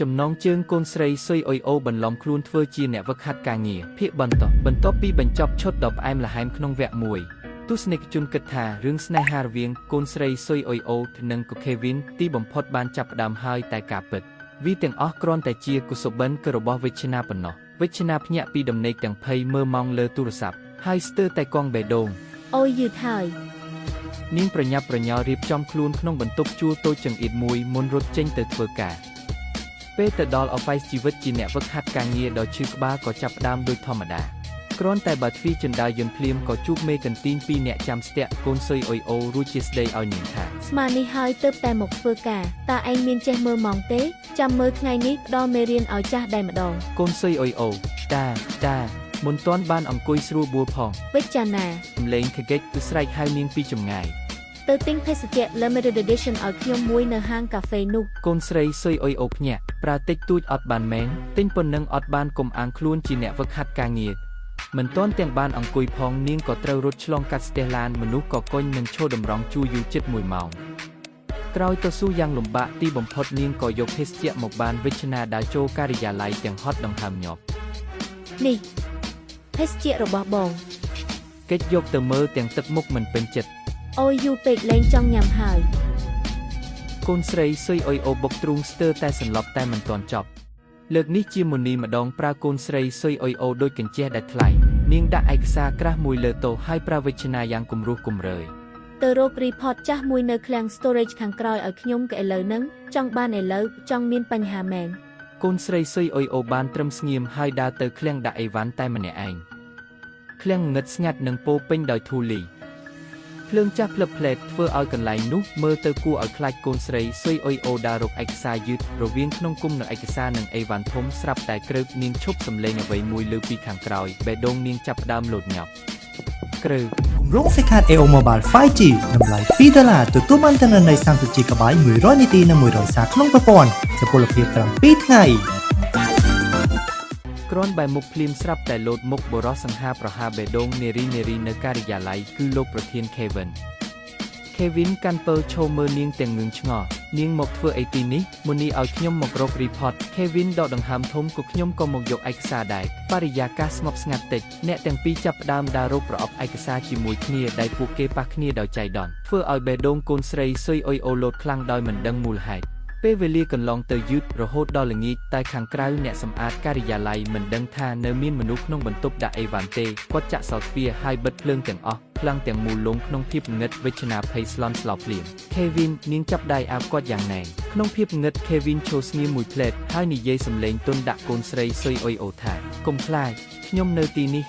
ចំណងជើងកូនស្រីស៊ុយអ៊ុយអូបន្លំខ្លួនធ្វើជាអ្នកវឹកហាត់ការងារភាគបន្ទាប់ពីបញ្ចប់ឈុតដ៏ផ្អែមល្ហែមក្នុងវគ្គមួយទស្សនិកជនគិតថារឿងស្នេហារវាងកូនស្រីស៊ុយអ៊ុយអូនិងកូខេវីនទីបំផុតបានចាប់ផ្ដើមហើយតែការពិតវាទាំងអស់គ្រាន់តែជាកុសបិនគឺរបស់វិជ្ជាប៉ុណ្ណោះវិជ្ជាភ្ញាក់ពីដំណេកទាំងភ័យមើលម៉ោងលើទូរស័ព្ទហើយស្ទើរតែកង់បេះដូងអូយយឺតហើយនាងប្រញាប់ប្រញ័ររៀបចំខ្លួនក្នុងបន្ទប់ជួលតូចចង្អៀតមួយមុនរត់ចេញទៅធ្វើការពេលទៅដល់អហ្វៃសជីវិតជាអ្នកវឹកហាត់ការងារដ៏ឈឺក្បាលក៏ចាប់ផ្ដើមដូចធម្មតាគ្រាន់តែបើទ្វារជណ្ដើរយន្តភ្លាមក៏ជួបមេកន្ទីងពីរអ្នកចាំស្ទាក់កូនស៊ុយអ៊ុយអូរួចជាស្ដីឲ្យនាងថាស្មាននេះហើយទើបតែមកធ្វើការតើឯងមានចេះមើលម៉ោងទេចាំមើលថ្ងៃនេះផ្ដល់មេរៀនឲ្យចាស់ដែរម្ដងកូនស៊ុយអ៊ុយអូតាមុនទាន់បានអង្គុយស្រួលបួលផងវិជ្ជាណាសម្លេងខិកគឺស្រែកហៅនាងពីចម្ងាយទៅទិញភេសជ្ជៈ Limited Edition ឲ្យខ្ញុំមួយនៅហាងកាហ្វេនោះកូនស្រីស៊ុយអ៊ុយអូភ្ញាក់ប្រើតិចតួចអត់បានមែនទិញប៉ុណ្ណឹងអត់បានកុំអាងខ្លួនជាអ្នកវឹកហាត់ការងារមិនទាន់ទាំងបានអង្គុយផងនាងក៏ត្រូវរត់ឆ្លងកាត់ស្ទះឡានមនុស្សក៏កុញនឹងឈរតម្រង់ជួរយូរជិត1ម៉ោងក្រោយតស៊ូយ៉ាងលំបាកទីបំផុតនាងក៏យកភេសជ្ជៈមកបានវិជ្ជាដើរចូលការិយាល័យទាំងហត់ដង្ហើមញាប់នេះភេសជ្ជៈរបស់បងកិច្ចយកទៅមើលទាំងទឹកមុខមិនពេញចិត្តអូយយូពេកលេងចង់ញ៉ាំហើយកូនស្រីស៊ុយអ៊ុយអូបុកទ្រូងស្ទើរតែសន្លប់តែមិនទាន់ចប់លើកនេះជាមុនីម្ដងប្រើកូនស្រីស៊ុយអ៊ុយអូដូចកញ្ចេះដែលថ្លៃនាងដាក់ឯកសារក្រាស់មួយលើតូហើយប្រើវិជ្ជាយ៉ាងគំរោះគំរើយទៅរក report ចាស់មួយនៅឃ្លាំង storage ខាងក្រោយឲ្យខ្ញុំក៏ឥឡូវហ្នឹងចង់បានឥឡូវចង់មានបញ្ហាមែនកូនស្រីស៊ុយអ៊ុយអូបានត្រឹមស្ងៀមហើយដើរទៅឃ្លាំងដាក់អីវ៉ាន់តែម្នាក់ឯងឃ្លាំងងឹតស្ងាត់និងពោពេញដោយធូលីភ្លើងចាស់ភ្លឹបភ្លែតធ្វើឲ្យកន្លែងនោះមើលទៅគួរឲ្យខ្លាចកូនស្រីស៊ុយអ៊ុយអូដើររកឯកសារយឺតរវាងក្នុងគុំនៅឯកសារនិងអីវ៉ាន់ធំស្រាប់តែក្រើបនាងឈប់សំឡេងអ្វីមួយលើពីខាងក្រោយបេះដូងនាងចាប់ផ្ដើមលោតញាប់ក្រើបគម្រោងសិក្ខា AO Mobile 5G តម្លៃ$2ទទួលបានទិន្នន័យ 30GB 100នាទីនិង100សារក្នុងប្រព័ន្ធសុពលភាពត្រឹម2ថ្ងៃគ្រាន់បែរមុខភ្លាមស្រាប់តែលោតមុខបរោះសង្ហាប្រហាបេះដូងនារីនៅការិយាល័យគឺលោកប្រធានខេវិនកាន់ពើឈោមើលនាងទាំងងឹងឆ្ងល់នាងមកធ្វើអីទីនេះមុនីឲ្យខ្ញុំមករក report ខេវិនដកដង្ហើមធំក៏ខ្ញុំក៏មកយកឯកសារដែរបរិយាកាសស្ងប់ស្ងាត់តិចអ្នកទាំងពីរចាប់ផ្ដើមដើររកប្រអប់ឯកសារជាមួយគ្នាដែលពួកគេប៉ះគ្នាដោយចៃដន្យធ្វើឲ្យបេះដូងកូនស្រីស៊ុយអ៊ុយអូលោតខ្លាំងដោយមិនដឹងមូលហេតុពេលវេលាកន្លងទៅយឺតរហូតដល់ល្ងាចតែខាងក្រៅអ្នកសម្អាតការិយាល័យមិនដឹងថានៅមានមនុស្សក្នុងបន្ទប់ដាក់អីវ៉ាន់ទេគាត់ចាក់សោទ្វារហើយបិទភ្លើងទាំងអស់ខ្លាំងទាំងមូលលងក្នុងភាពងឹតវិជ្ជាភ័យស្លន់ស្លោភ្លាមខេវីននាងចាប់ដៃអាវគាត់យ៉ាងណែនក្នុងភាពងឹតខេវីនឈរស្ងៀមមួយផ្លែតហើយនិយាយសំឡេងទន់ដាក់កូនស្រីស៊ុយអ៊ុយអូថាកុំខ្លាចខ្ញុំនៅទីនេះ